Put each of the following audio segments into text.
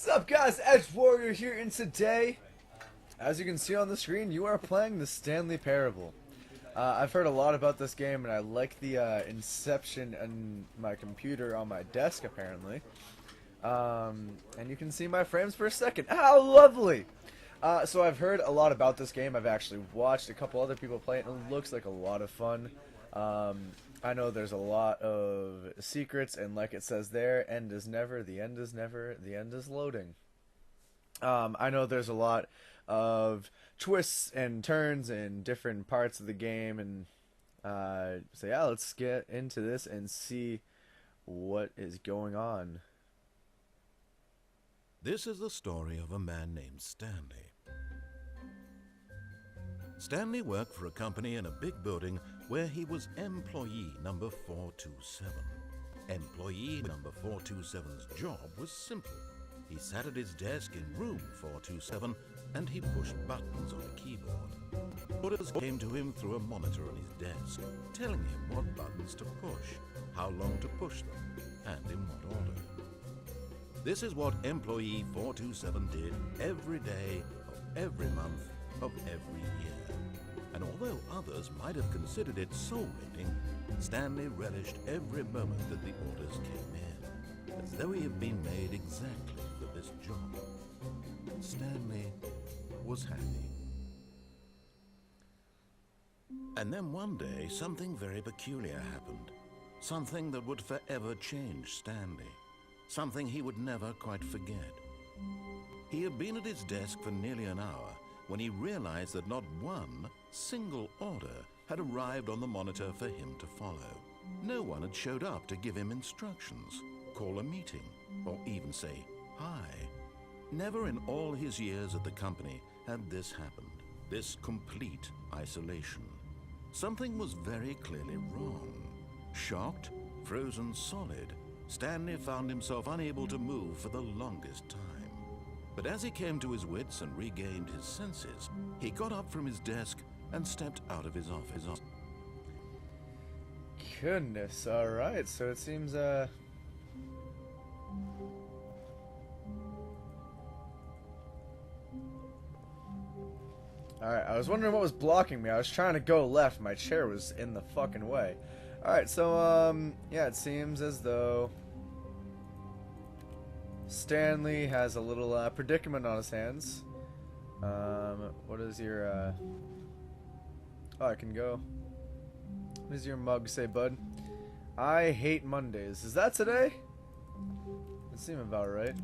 What's up, guys? Edge Warrior here, and today, as you can see on the screen, you are playing the Stanley Parable. I've heard a lot about this game, and I like the inception on my computer on my desk, apparently. And you can see my frames for a second. How lovely! So I've heard a lot about this game. I've actually watched a couple other people play it, and it looks like a lot of fun. I know there's a lot of secrets, and like it says there, end is never, the end is never, the end is loading. I know there's a lot of twists and turns in different parts of the game, and so yeah, let's get into this and see what is going on. This is the story of a man named Stanley. Stanley worked for a company in a big building where he was employee number 427. Employee number 427's job was simple. He sat at his desk in room 427 and he pushed buttons on a keyboard. Orders came to him through a monitor on his desk, telling him what buttons to push, how long to push them, and in what order. This is what employee 427 did every day of every month of every year. And although others might have considered it soul-rating, Stanley relished every moment that the orders came in, as though he had been made exactly for this job. Stanley was happy. And then one day, something very peculiar happened. Something that would forever change Stanley. Something he would never quite forget. He had been at his desk for nearly an hour when he realized that not one single order had arrived on the monitor for him to follow. No one had showed up to give him instructions, call a meeting, or even say hi. Never in all his years at the company had this happened, this complete isolation. Something was very clearly wrong. Shocked, frozen solid, Stanley found himself unable to move for the longest time. But as he came to his wits and regained his senses, he got up from his desk and stepped out of his office. Goodness, alright, so it seems, Alright, I was wondering what was blocking me. I was trying to go left, my chair was in the fucking way. Alright, so, yeah, it seems as though Stanley has a little predicament on his hands. What is your oh, I can go. What does your mug say, bud? I hate Mondays. Is that today? It seemed about right.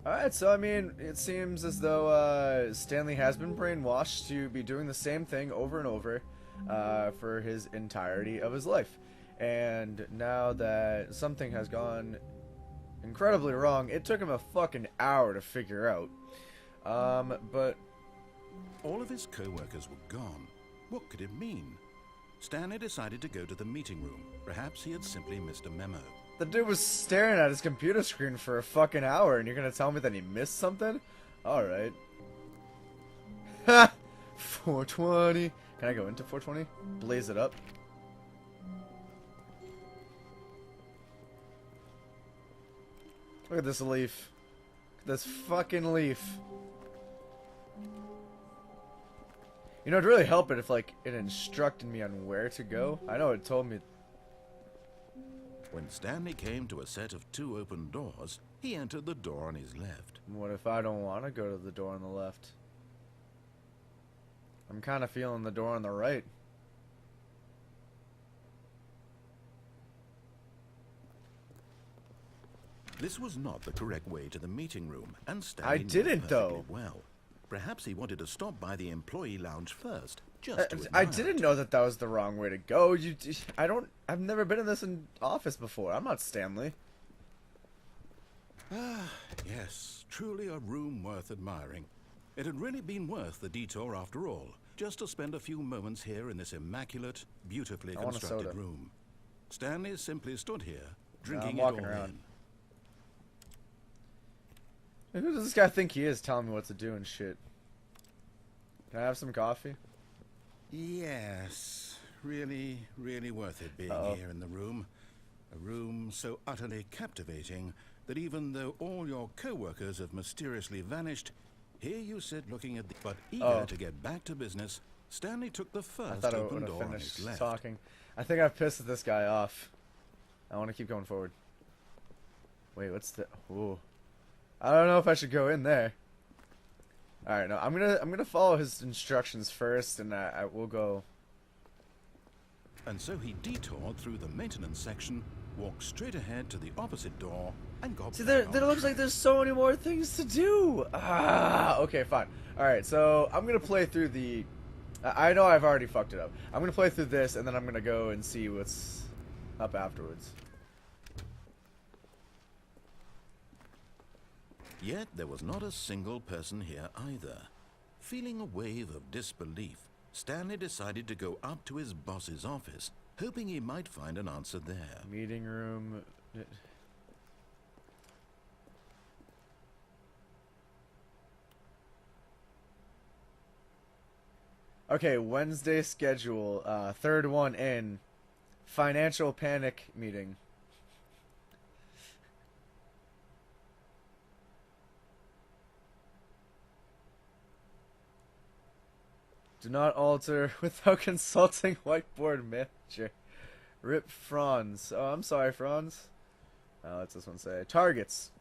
Alright, so I mean, it seems as though Stanley has been brainwashed to be doing the same thing over and over for his entirety of his life. And now that something has gone incredibly wrong, it took him a fucking hour to figure out. But all of his co-workers were gone. What could it mean? Stanley decided to go to the meeting room. Perhaps he had simply missed a memo. The dude was staring at his computer screen for a fucking hour, and you're gonna tell me that he missed something? Alright. Ha! 420. Can I go into 420? Blaze it up. Look at this leaf. Look at this fucking leaf. You know, it'd really help it if, like, it instructed me on where to go. I know it told me. When Stanley came to a set of two open doors, he entered the door on his left. What if I don't want to go to the door on the left? I'm kind of feeling the door on the right. This was not the correct way to the meeting room, and Stanley I didn't, though. Well, perhaps he wanted to stop by the employee lounge first, just to I admire didn't it. know that that was the wrong way to go. I've never been in this office before. I'm not Stanley. Ah, yes, truly a room worth admiring. It had really been worth the detour after all, just to spend a few moments here in this immaculate, beautifully constructed room. Stanley simply stood here, drinking it all in. Who does this guy think he is telling me what to do and shit? Can I have some coffee? Yes, really, really worth it being here in the room. A room so utterly captivating that even though all your co-workers have mysteriously vanished, here you sit looking at the... But eager to get back to business, Stanley took the first open door on his left. Talking. I think I've pissed this guy off. I want to keep going forward. Wait, what's the... Ooh. I don't know if I should go in there. Alright, no, I'm gonna follow his instructions first, and I will go... And so he detoured through the maintenance section, walked straight ahead to the opposite door, and got... See, there looks like there's so many more things to do! Ah, okay, fine. Alright, so I'm gonna play through the... I know I've already fucked it up. I'm gonna play through this, and then I'm gonna go and see what's up afterwards. Yet there was not a single person here either. Feeling a wave of disbelief, Stanley decided to go up to his boss's office, hoping he might find an answer there. Meeting room... Okay, Wednesday schedule, third one in. Financial panic meeting. Do not alter without consulting whiteboard manager. Rip Franz. Oh, I'm sorry, Franz. What's this one say? Targets.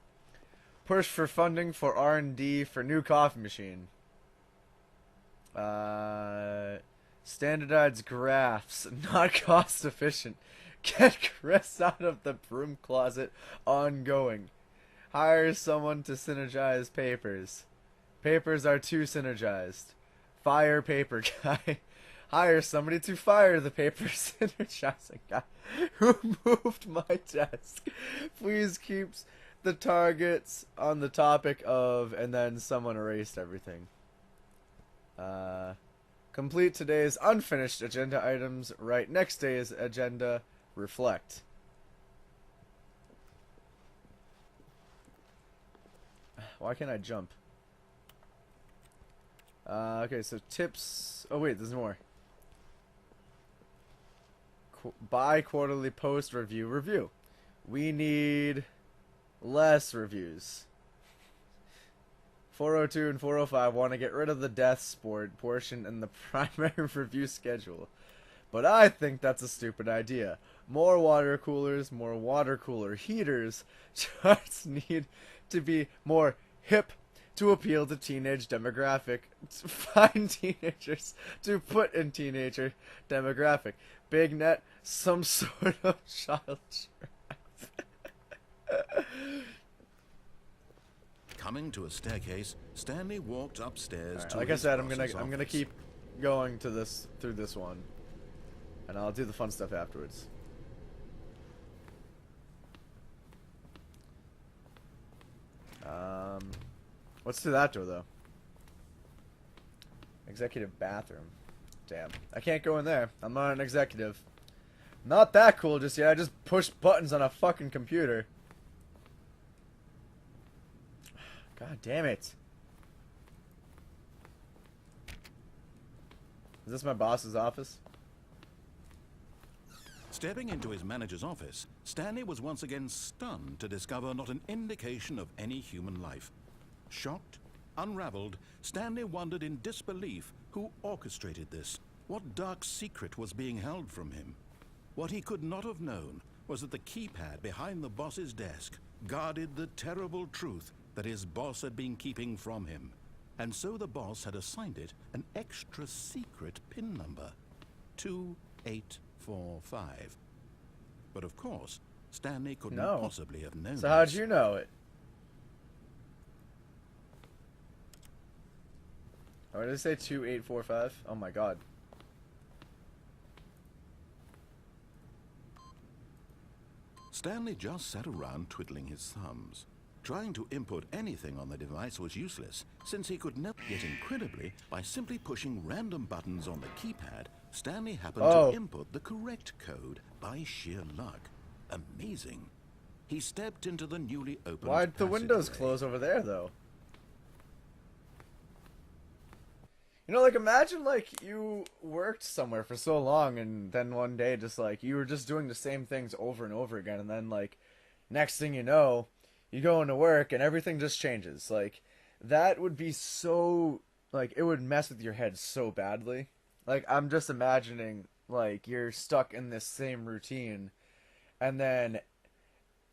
Push for funding for R&D for new coffee machine. Standardized graphs. Not cost efficient. Get Chris out of the broom closet. Ongoing. Hire someone to synergize papers. Papers are too synergized. Fire paper guy. Hire somebody to fire the paper synergizing guy who moved my desk. Please keep the targets on the topic of, and then someone erased everything. Complete today's unfinished agenda items. Write next day's agenda. Reflect. Why can't I jump? Okay, so tips... Oh, wait, there's more. Bi-quarterly post review. Review. We need less reviews. 402 and 405 want to get rid of the death sport portion in the primary review schedule. But I think that's a stupid idea. More water coolers, more water cooler heaters. Charts need to be more hip to appeal to teenage demographic. Find teenagers to put in teenager demographic. Big net, some sort of child Coming to a staircase, Stanley walked upstairs to like I his said, I'm boss's gonna office. keep going to this through this one, and I'll do the fun stuff afterwards. What's through that door though? Executive bathroom. Damn, I can't go in there. I'm not an executive. Not that cool just yet. I just push buttons on a fucking computer. God damn it. Is this my boss's office? Stepping into his manager's office, Stanley was once again stunned to discover not an indication of any human life. Shocked, unraveled, Stanley wondered in disbelief who orchestrated this. What dark secret was being held from him? What he could not have known was that the keypad behind the boss's desk guarded the terrible truth that his boss had been keeping from him. And so the boss had assigned it an extra secret PIN number, 2845. But of course, Stanley couldn't possibly have known So how'd you know it? Oh, did it say 2845? Oh my god. Stanley just sat around twiddling his thumbs. Trying to input anything on the device was useless, since he could never. Yet incredibly, by simply pushing random buttons on the keypad, Stanley happened to input the correct code by sheer luck. Amazing. He stepped into the newly opened Why'd the windows passageway. close over there, though? You know, like imagine like you worked somewhere for so long and then one day just like you were just doing the same things over and over again and then like next thing you know, you go into work and everything just changes. Like that would be so like it would mess with your head so badly. Like I'm just imagining like you're stuck in this same routine and then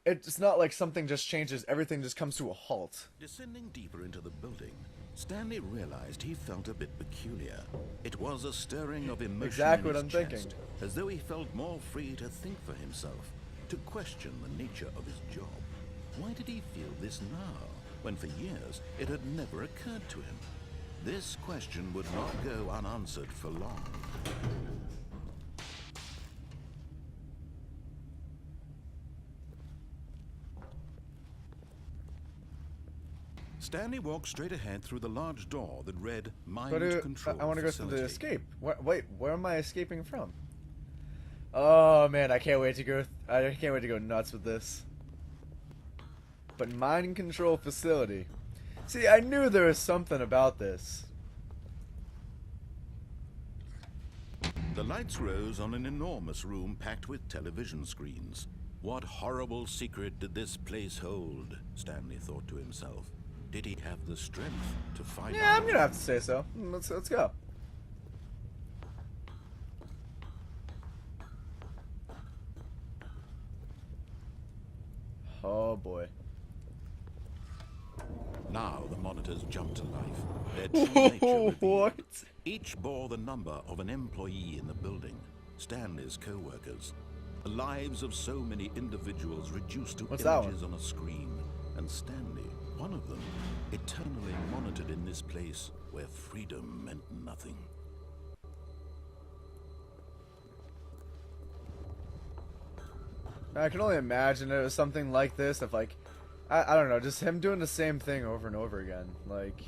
it's not like something just changes, everything just comes to a halt. Descending deeper into the building, Stanley realized he felt a bit peculiar. It was a stirring of emotion Exactly in what his I'm chest, thinking. as though he felt more free to think for himself, to question the nature of his job. Why did he feel this now, when for years it had never occurred to him? This question would not go unanswered for long. Stanley walked straight ahead through the large door that read Mind But Control I want to go through the Facility. escape. Wait, where am I escaping from? Oh man, I can't wait to go. I can't wait to go nuts with this. But mind control facility. See, I knew there was something about this. The lights rose on an enormous room packed with television screens. What horrible secret did this place hold? Stanley thought to himself. Did he have the strength to find Yeah, out? I'm gonna have to say so. Let's go. Oh boy. Now the monitors jumped to life. Their true nature revealed. What? Each bore the number of an employee in the building, Stanley's co-workers. The lives of so many individuals reduced to What's that images on a screen. And Stanley, one of them, eternally monitored in this place where freedom meant nothing. I can only imagine it was something like this if like I don't know, just him doing the same thing over and over again. Like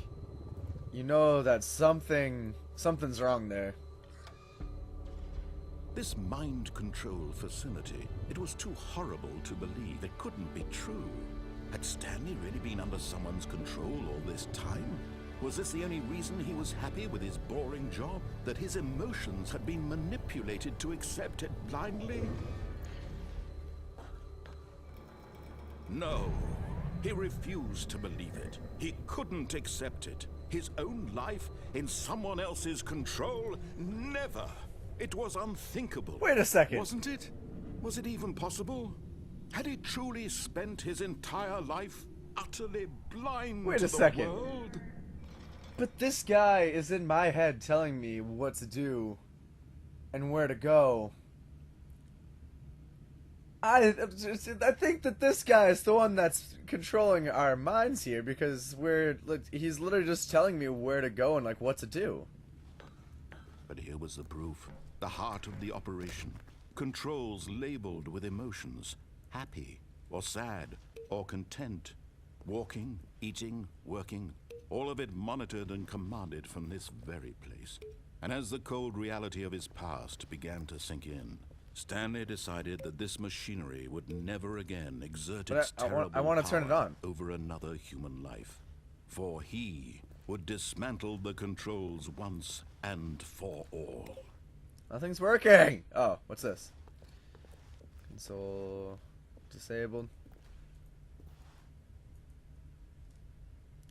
you know that something's wrong there. This mind control facility, it was too horrible to believe. It couldn't be true. Had Stanley really been under someone's control all this time? Was this the only reason he was happy with his boring job? That his emotions had been manipulated to accept it blindly? No, he refused to believe it. He couldn't accept it. His own life in someone else's control? Never. It was unthinkable. Wait a second. Wasn't it? Was it even possible? Had he truly spent his entire life utterly blind Wait to a the second. world? But this guy is in my head telling me what to do and where to go. I think that this guy is the one that's controlling our minds here because he's literally just telling me where to go and like what to do. But here was the proof. The heart of the operation. Controls labeled with emotions. Happy, or sad, or content. Walking, eating, working. All of it monitored and commanded from this very place. And as the cold reality of his past began to sink in, Stanley decided that this machinery would never again exert But its I terrible want to turn it power on. over another human life. For he would dismantle the controls once and for all. Nothing's working. Oh, what's this? Console disabled.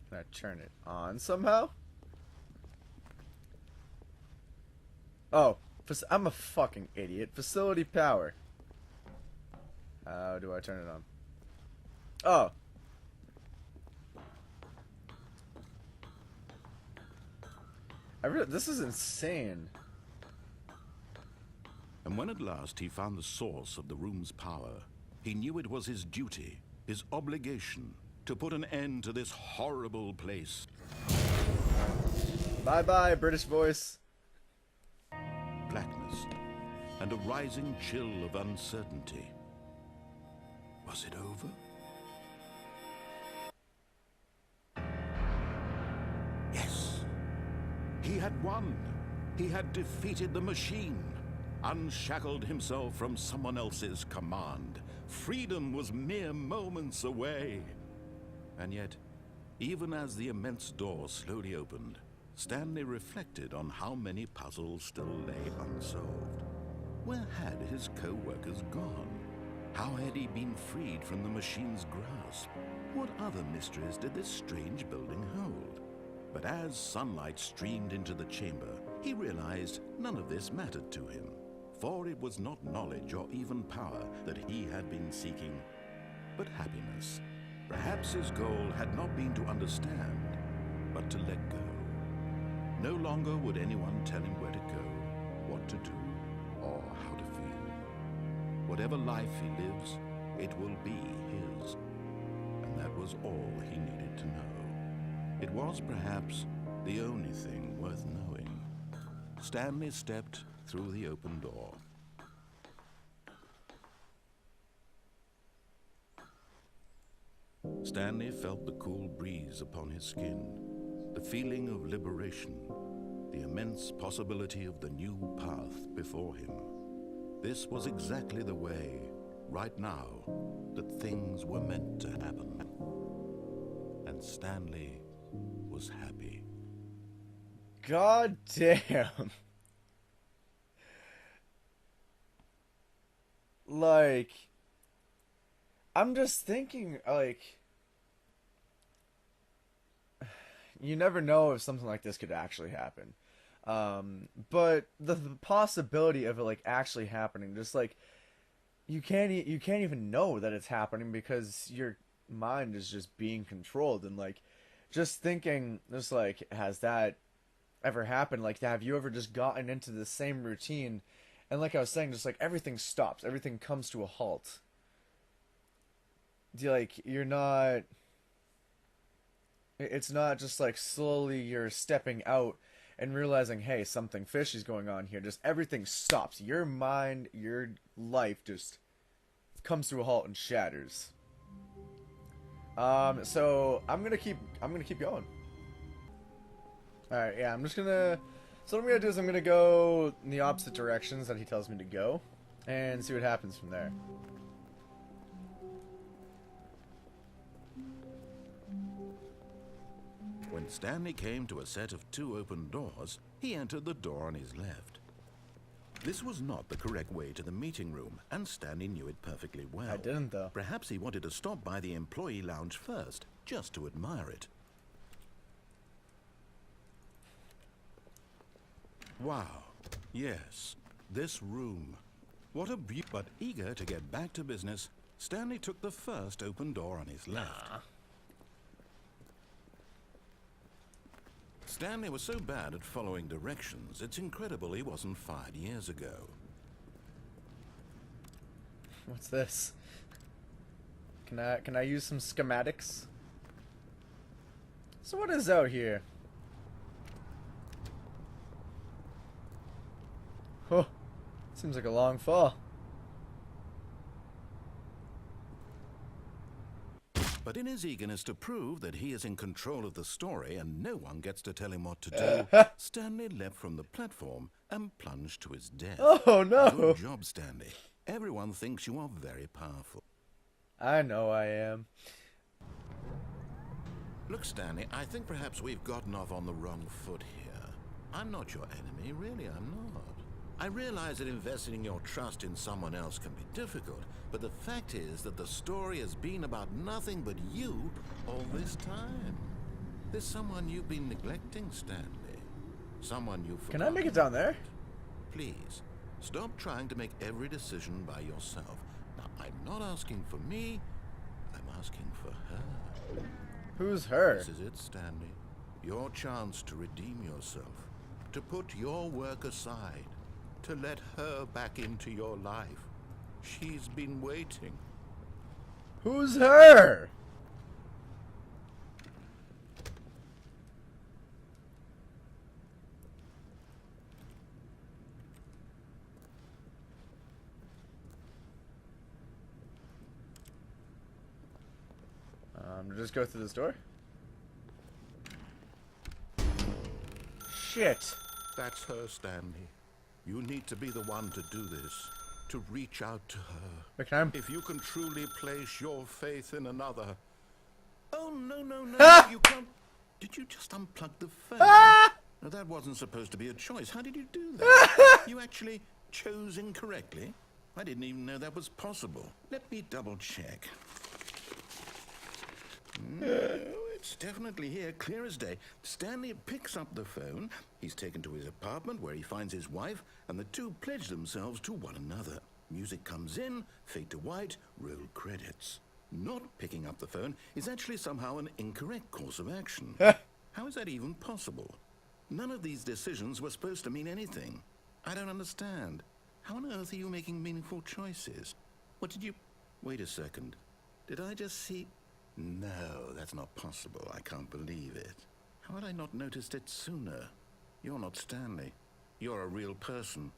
Can I turn it on somehow? Oh, I'm a fucking idiot. Facility power. How do I turn it on? Oh. This is insane. And when at last he found the source of the room's power, he knew it was his duty, his obligation, to put an end to this horrible place. Bye-bye, British voice. Blackness and a rising chill of uncertainty. Was it over? Yes. He had won. He had defeated the machine, unshackled himself from someone else's command. Freedom was mere moments away. And yet, even as the immense door slowly opened, Stanley reflected on how many puzzles still lay unsolved. Where had his co-workers gone? How had he been freed from the machine's grasp? What other mysteries did this strange building hold? But as sunlight streamed into the chamber, he realized none of this mattered to him, for it was not knowledge or even power that he had been seeking, but happiness. Perhaps his goal had not been to understand, but to let go. No longer would anyone tell him where to go, what to do, or how to feel. Whatever life he lives, it will be his. And that was all he needed to know. It was perhaps the only thing worth knowing. Stanley stepped through the open door. Stanley felt the cool breeze upon his skin, the feeling of liberation, the immense possibility of the new path before him. This was exactly the way, right now, that things were meant to happen. And Stanley was happy. God damn. Like, I'm just thinking, like, you never know if something like this could actually happen. But the possibility of it, like, actually happening, just like, you can't even know that it's happening because your mind is just being controlled. And like, just thinking, just like, has that ever happened? Like, have you ever just gotten into the same routine, and like I was saying, just like everything stops, everything comes to a halt? You're not, it's not just like slowly you're stepping out and realizing, hey, something fishy is going on here. Just everything stops. Your mind, your life just comes to a halt and shatters. So I'm gonna keep going. Alright, yeah, so what I'm gonna do is I'm gonna go in the opposite directions that he tells me to go, and see what happens from there. When Stanley came to a set of 2 open doors, he entered the door on his left. This was not the correct way to the meeting room, and Stanley knew it perfectly well. I didn't, though. Perhaps he wanted to stop by the employee lounge first, just to admire it. Wow. Yes, this room. What a beauty. But eager to get back to business, Stanley took the first open door on his left. Stanley was so bad at following directions, it's incredible he wasn't fired years ago. What's this? Can I use some schematics? So what is out here? Oh, seems like a long fall. But in his eagerness to prove that he is in control of the story and no one gets to tell him what to do, Stanley leapt from the platform and plunged to his death. Oh no! Good job, Stanley. Everyone thinks you are very powerful. I know I am. Look, Stanley, I think perhaps we've gotten off on the wrong foot here. I'm not your enemy, really I'm not. I realize that investing your trust in someone else can be difficult, but the fact is that the story has been about nothing but you all this time. There's someone you've been neglecting, Stanley. Someone you've forgotten. Can I make it down there? Please, stop trying to make every decision by yourself. Now, I'm not asking for me, I'm asking for her. Who's her? This is it, Stanley. Your chance to redeem yourself, to put your work aside, to let her back into your life. She's been waiting. Who's her? Just go through this door. Shit. That's her, Stanley. You need to be the one to do this, to reach out to her. Wait, can I... If you can truly place your faith in another. Oh, no, Ah! you can't. Did you just unplug the fan? Now, that wasn't supposed to be a choice. How did you do that? You actually chose incorrectly? I didn't even know that was possible. Let me double check. No, it's definitely here, clear as day. Stanley picks up the phone. He's taken to his apartment where he finds his wife, and the two pledge themselves to one another. Music comes in, fade to white, roll credits. Not picking up the phone is actually somehow an incorrect course of action. How is that even possible? None of these decisions were supposed to mean anything. I don't understand. How on earth are you making meaningful choices? What did you... Wait a second. Did I just see... No, that's not possible. I can't believe it. How had I not noticed it sooner? You're not Stanley. You're a real person.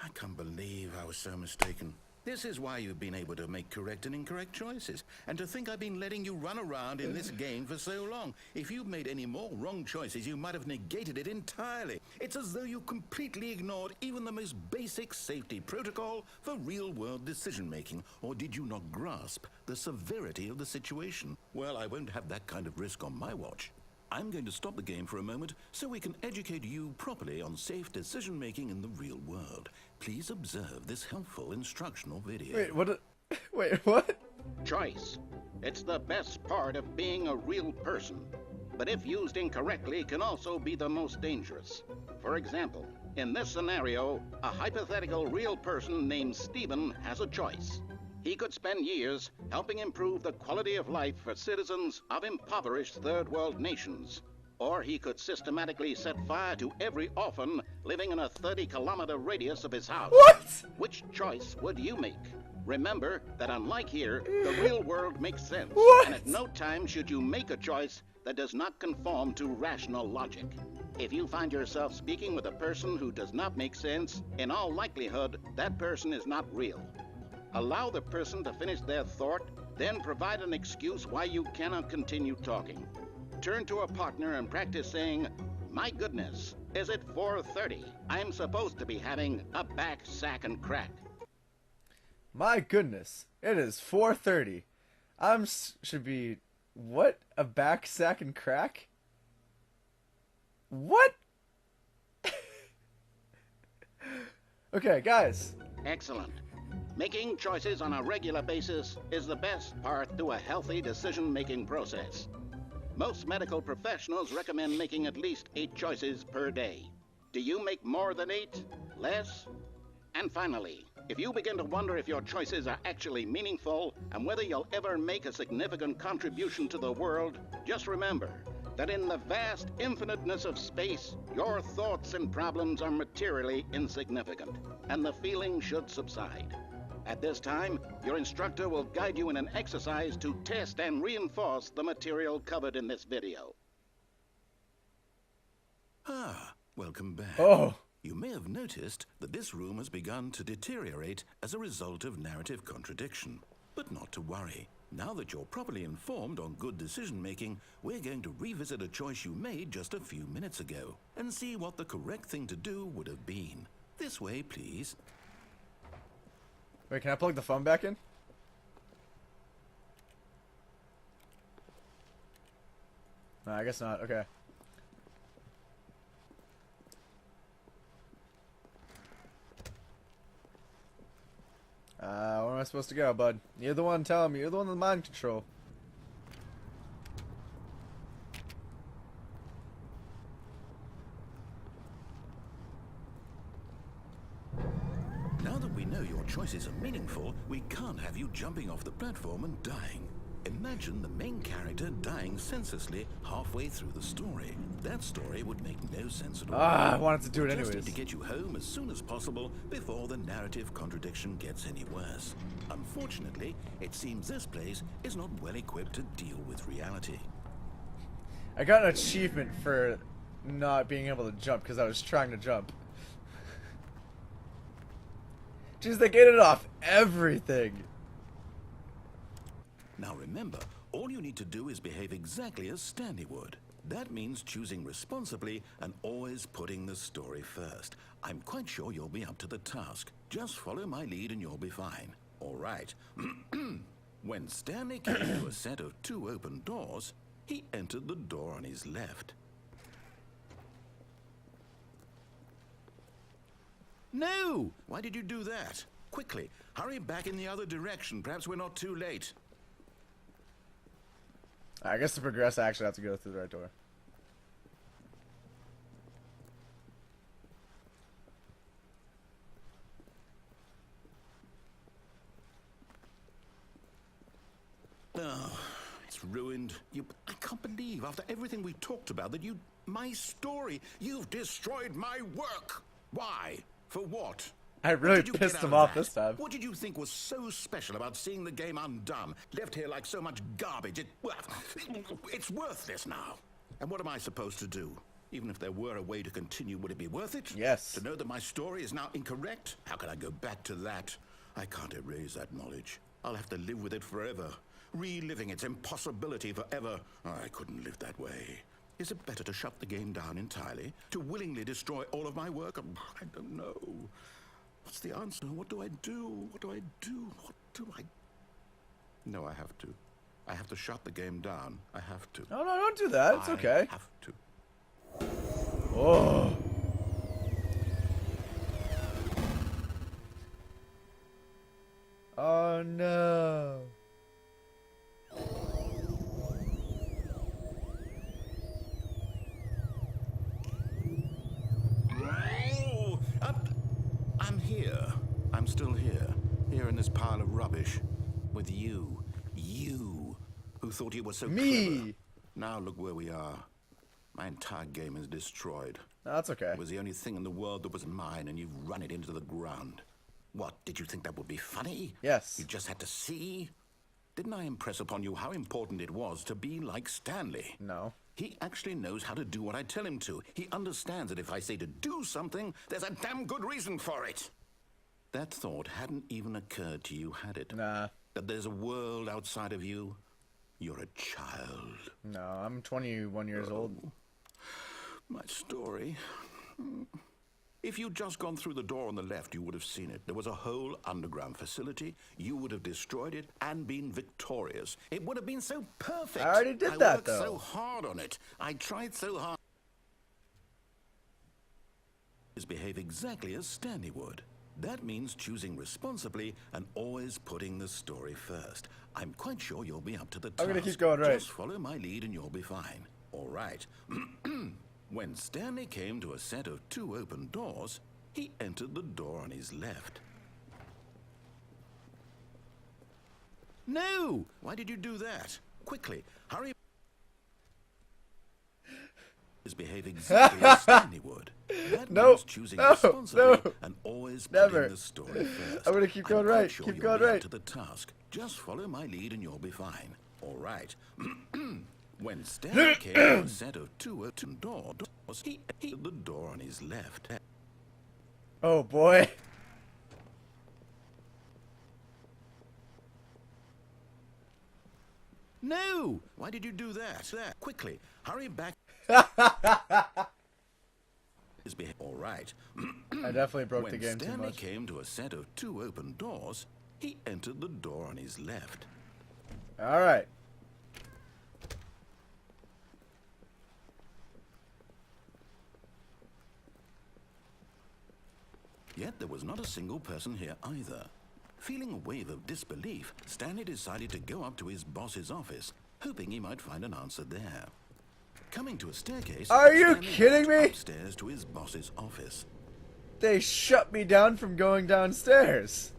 I can't believe I was so mistaken. This is why you've been able to make correct and incorrect choices. And to think I've been letting you run around in this game for so long. If you'd made any more wrong choices, you might have negated it entirely. It's as though you completely ignored even the most basic safety protocol for real-world decision-making. Or did you not grasp the severity of the situation? Well, I won't have that kind of risk on my watch. I'm going to stop the game for a moment so we can educate you properly on safe decision-making in the real world. Please observe this helpful instructional video. Wait, what? Wait, what? Choice. It's the best part of being a real person. But if used incorrectly, can also be the most dangerous. For example, in this scenario, a hypothetical real person named Stephen has a choice. He could spend years helping improve the quality of life for citizens of impoverished third world nations. Or he could systematically set fire to every orphan living in a 30-kilometer radius of his house. What? Which choice would you make? Remember that unlike here, the real world makes sense. What? And at no time should you make a choice that does not conform to rational logic. If you find yourself speaking with a person who does not make sense, in all likelihood, that person is not real. Allow the person to finish their thought, then provide an excuse why you cannot continue talking. Turn to a partner and practice saying, "My goodness, is it 4:30? I'm supposed to be having a back, sack, and crack." My goodness, it is 4:30. Should be what? A back sack and crack? What? Okay, guys. Excellent. Making choices on a regular basis is the best part to a healthy decision-making process. Most medical professionals recommend making at least 8 choices per day. Do you make more than 8? Less? And finally, if you begin to wonder if your choices are actually meaningful and whether you'll ever make a significant contribution to the world, just remember that in the vast infiniteness of space, your thoughts and problems are materially insignificant, and the feeling should subside. At this time, your instructor will guide you in an exercise to test and reinforce the material covered in this video. Ah, welcome back. Oh. You may have noticed that this room has begun to deteriorate as a result of narrative contradiction. But not to worry. Now that you're properly informed on good decision-making, we're going to revisit a choice you made just a few minutes ago and see what the correct thing to do would have been. This way, please. Wait, can I plug the phone back in? No, I guess not. Okay. Where am I supposed to go, bud? You're the one telling me. You're the one with mind control. Now that we know your choices are meaningful, we can't have you jumping off the platform and dying. Imagine the main character dying senselessly halfway through the story. That story would make no sense at all. I wanted to do it We just anyways. need to get you home as soon as possible before the narrative contradiction gets any worse. Unfortunately, it seems this place is not well equipped to deal with reality. I got an achievement for not being able to jump because I was trying to jump. Jeez, they get it off everything. Now remember, all you need to do is behave exactly as Stanley would. That means choosing responsibly and always putting the story first. I'm quite sure you'll be up to the task. Just follow my lead and you'll be fine. All right. When Stanley came to a set of 2 open doors, He entered the door on his left. No! Why did you do that? Quickly, hurry back in the other direction. Perhaps we're not too late. I guess to progress, I actually have to go through the right door. Oh, it's ruined. I can't believe, after everything we talked about, that my story, you've destroyed my work. Why? For what? I really pissed him off this time. What did you think was so special about seeing the game undone, left here like so much garbage? It's worthless now. And what am I supposed to do? Even if there were a way to continue, would it be worth it? Yes. To know that my story is now incorrect? How can I go back to that? I can't erase that knowledge. I'll have to live with it forever, reliving its impossibility forever. I couldn't live that way. Is it better to shut the game down entirely? To willingly destroy all of my work? I don't know. What's the answer? What do I do? What do I do? What do I... No, I have to. I have to shut the game down. I have to. Oh, no, don't do that. It's okay. I have to. Oh. Oh, no. I'm here. I'm still here. Here in this pile of rubbish. With you. You. Who thought you were so Me. clever. Now look where we are. My entire game is destroyed. No, that's okay. It was the only thing in the world that was mine, and you've run it into the ground. What, did you think that would be funny? Yes. You just had to see? Didn't I impress upon you how important it was to be like Stanley? No. He actually knows how to do what I tell him to. He understands that if I say to do something, there's a damn good reason for it. That thought hadn't even occurred to you, had it? Nah. That there's a world outside of you? You're a child. No, I'm 21 years old. My story. If you'd just gone through the door on the left, you would have seen it. There was a whole underground facility. You would have destroyed it and been victorious. It would have been so perfect. I already did that, though. I worked so hard on it. I tried so hard. Behave exactly as Stanley would. That means choosing responsibly and always putting the story first. I'm quite sure you'll be up to the task. I'm gonna keep going right. Just follow my lead and you'll be fine. All right. When Stanley came to a set of 2 open doors, he entered the door on his left. No! Why did you do that? Quickly, hurry. Behave exactly as Stanley would. That means choosing responsibly and always putting the story first. I'm gonna keep going right. Sure keep going right. To the task. Just follow my lead and you'll be fine. All right. When Stanley came to a set of 2 open doors, he entered the door on his left. Oh boy. No! Why did you do that? Quickly, hurry back. All right. I definitely broke the game When too Stanley much. came to a set of 2 open doors, he entered the door on his left. All right. Yet there was not a single person here either. Feeling a wave of disbelief, Stanley decided to go up to his boss's office, hoping he might find an answer there. Coming to a staircase, Are you Stanley kidding walked me? upstairs to his boss's office. They shut me down from going downstairs.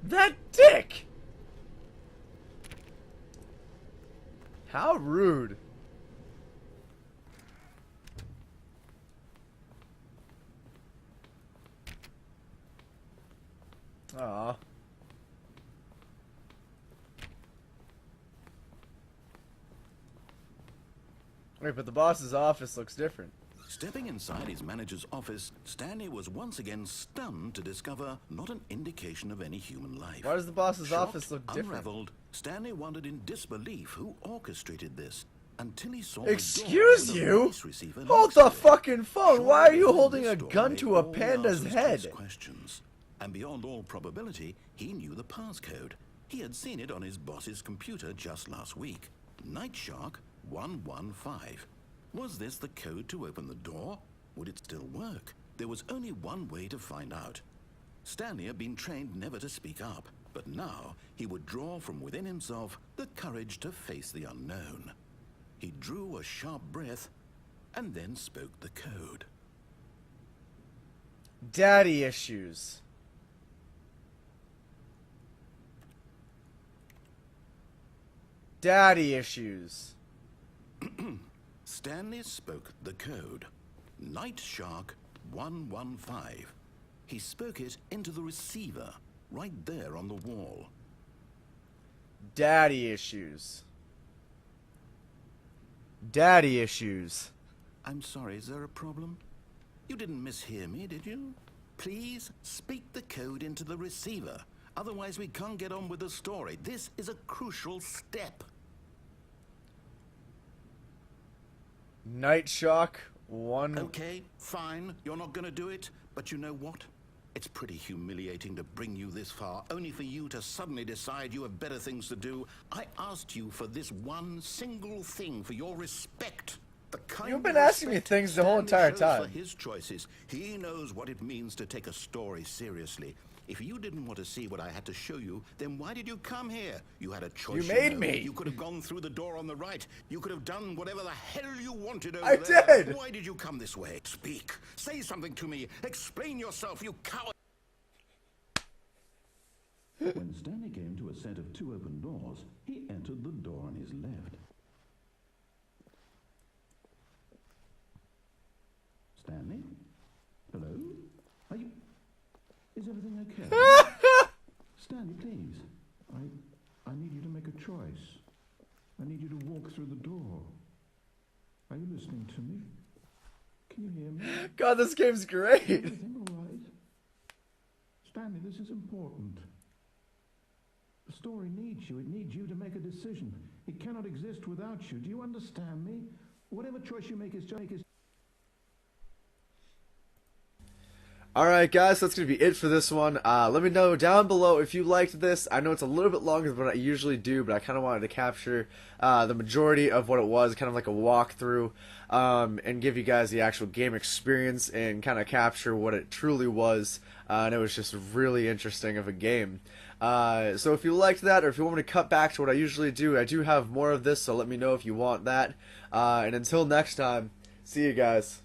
That dick! How rude. Aw. Wait, but the boss's office looks different. Stepping inside his manager's office, Stanley was once again stunned to discover not an indication of any human life. Why does the boss's Shocked, office look different? Unraveled, Stanley wondered in disbelief who orchestrated this until he saw Excuse the door you? voice receiver Hold next the to it. fucking phone. Surely Why are you then holding this a door gun made to a all the panda's answers to head? his questions. And beyond all probability, he knew the passcode. He had seen it on his boss's computer just last week. Night Shark 115. Was this the code to open the door? Would it still work? There was only one way to find out. Stanley had been trained never to speak up, but now he would draw from within himself the courage to face the unknown. He drew a sharp breath and then spoke the code. Daddy issues. Daddy issues. Stanley spoke the code. Night Shark 115. He spoke it into the receiver, right there on the wall. Daddy issues. Daddy issues. I'm sorry, is there a problem? You didn't mishear me, did you? Please speak the code into the receiver. Otherwise we can't get on with the story. This is a crucial step. Night Shock 1. Okay, fine. You're not going to do it. But you know what? It's pretty humiliating to bring you this far, only for you to suddenly decide you have better things to do. I asked you for this one single thing, for your respect. The kind You've been of asking me respect things the whole Stanley entire shows time. For his choices. He knows what it means to take a story seriously. If you didn't want to see what I had to show you, then why did you come here? You had a choice. You made know. me. You could have gone through the door on the right. You could have done whatever the hell you wanted over I there. did. Why did you come this way? Speak. Say something to me. Explain yourself, you coward. When Stanley came to a set of two open doors, he entered the door on his left. Stanley? Hello? Are you... Is everything okay? Stanley, please. I need you to make a choice. I need you to walk through the door. Are you listening to me? Can you hear me? God, this game's great. Everything all right? Stanley, this is important. The story needs you. It needs you to make a decision. It cannot exist without you. Do you understand me? Whatever choice you make is Alright guys, that's going to be it for this one. Let me know down below if you liked this. I know it's a little bit longer than what I usually do, but I kind of wanted to capture the majority of what it was, kind of like a walkthrough, and give you guys the actual game experience and kind of capture what it truly was. And it was just really interesting of a game. So if you liked that, or if you want me to cut back to what I usually do, I do have more of this, so let me know if you want that. And until next time, see you guys.